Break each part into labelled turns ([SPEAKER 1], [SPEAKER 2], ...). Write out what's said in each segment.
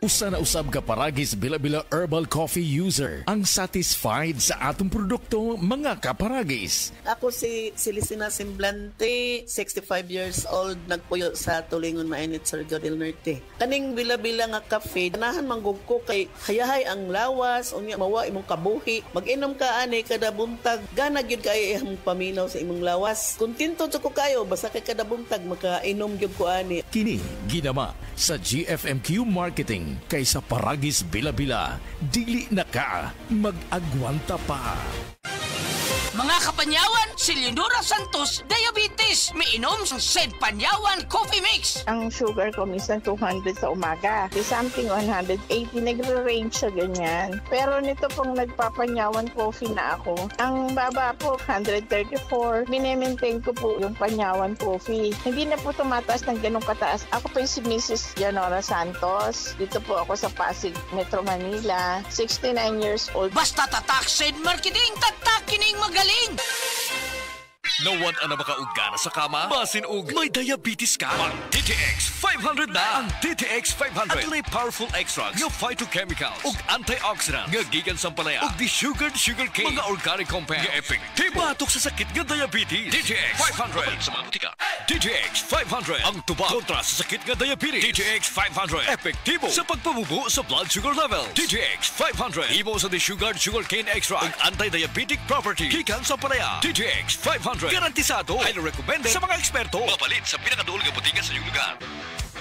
[SPEAKER 1] Usa na usab ka paragis Bila-Bila Herbal Coffee user ang satisfied sa atong produkto mga kaparagis.
[SPEAKER 2] Ako si Silicina Semblante, 65 years old, nagpuyo sa Tulingon Mainit, Surigao del Norte. Kaning Bila-Bila nga cafe, ganahan manggug ko kay hayahay ang lawas, unya mawa imong kabuhi. Mag-inom ka ani kada buntag, gana gyud kay imong paminaw sa imong lawas. Kontento jud ko kayo basta kay kada buntag makainom gyud ko ani.
[SPEAKER 1] Kini ginama sa GFMQ Marketing kaysa paragis Bila-Bila, dili na ka mag-agwanta pa.
[SPEAKER 3] Mga kapanyawan, si Leonora Santos, diabetes. May inom sa Sed Panyawan Coffee Mix.
[SPEAKER 4] Ang sugar ko minsan 200 sa umaga. Di something 180, nagre-range sa ganyan. Pero nito pong nagpapanyawan coffee na ako. Ang baba po, 134. Minemaintain ko po yung panyawan coffee. Hindi na po tumataas ng ganong kataas. Ako po yung si Mrs. Leonora Santos. Dito po ako sa Pasig, Metro Manila. 69 years old.
[SPEAKER 3] Basta tatak Sed Marketing, tatak kining magaling.
[SPEAKER 5] Nawan ang makaugana sa kama, basin og may diabetes ka. Ang DTX 500 na. Ang DTX 500 at may powerful extracts nga phytochemicals ug antioxidants nga gikan sa palaya ug desugared sugarcane, mga organic compounds nga epektibo batok sa sakit nga diabetes. DTX 500 sa mga butika. DTX 500 ang tubag kontra sa sakit nga diabetes. DTX 500 epektibo sa pagpabubo sa blood sugar level. DTX 500 imo sa desugared sugarcane extract ug anti-diabetic property gikan sa palaya. DTX 500 garantisado, highly recommended sa mga eksperto. Mapalit sa pinakaduol nga butika sa iyong lugar.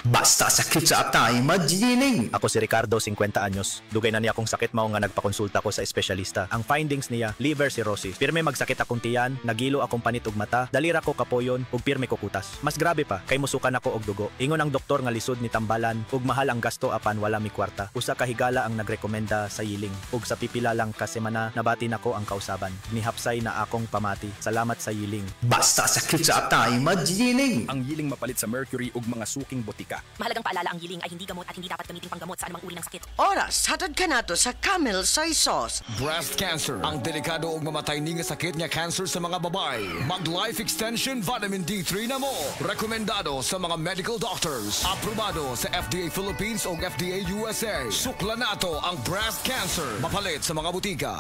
[SPEAKER 6] Basta sakit sa atay, magining!
[SPEAKER 7] Ako si Ricardo, 50 anyos. Dugay na niya akong sakit mao nga nagpakonsulta ko sa espesyalista. Ang findings niya, liver cirrhosis. Pirme magsakit akong tiyan, nagilo akong panit ug mata, dalira ko kapoyon ug pirme ko kutas. Mas grabe pa, kay musukan ako og dugo. Ingon ang doktor nga lisod ni tambalan ug mahal ang gasto apan wala mi kwarta. Usa ka higala ang nagrekomenda sa yiling ug sa pipila lang ka semana nabati nako ang kausaban. Nihapsay na akong pamati. Salamat sa yiling.
[SPEAKER 6] Basta sakit sa atay, magining!
[SPEAKER 8] Ang yiling mapalit sa mercury ug mga suking botika.
[SPEAKER 9] Mahalagang paalala, ang yiling ay hindi gamot at hindi dapat gamitin panggamot sa anumang uri ng sakit.
[SPEAKER 3] Oras, hatad ka nato sa Camel Soy Sauce.
[SPEAKER 10] Breast cancer, ang delikado ug mamatay ni nga sakit nga cancer sa mga babae. Mag Life Extension Vitamin D3 na mo. Rekomendado sa mga medical doctors. Aprobado sa FDA Philippines ug FDA USA. Sukla nato ang breast cancer. Mapalit sa mga butika.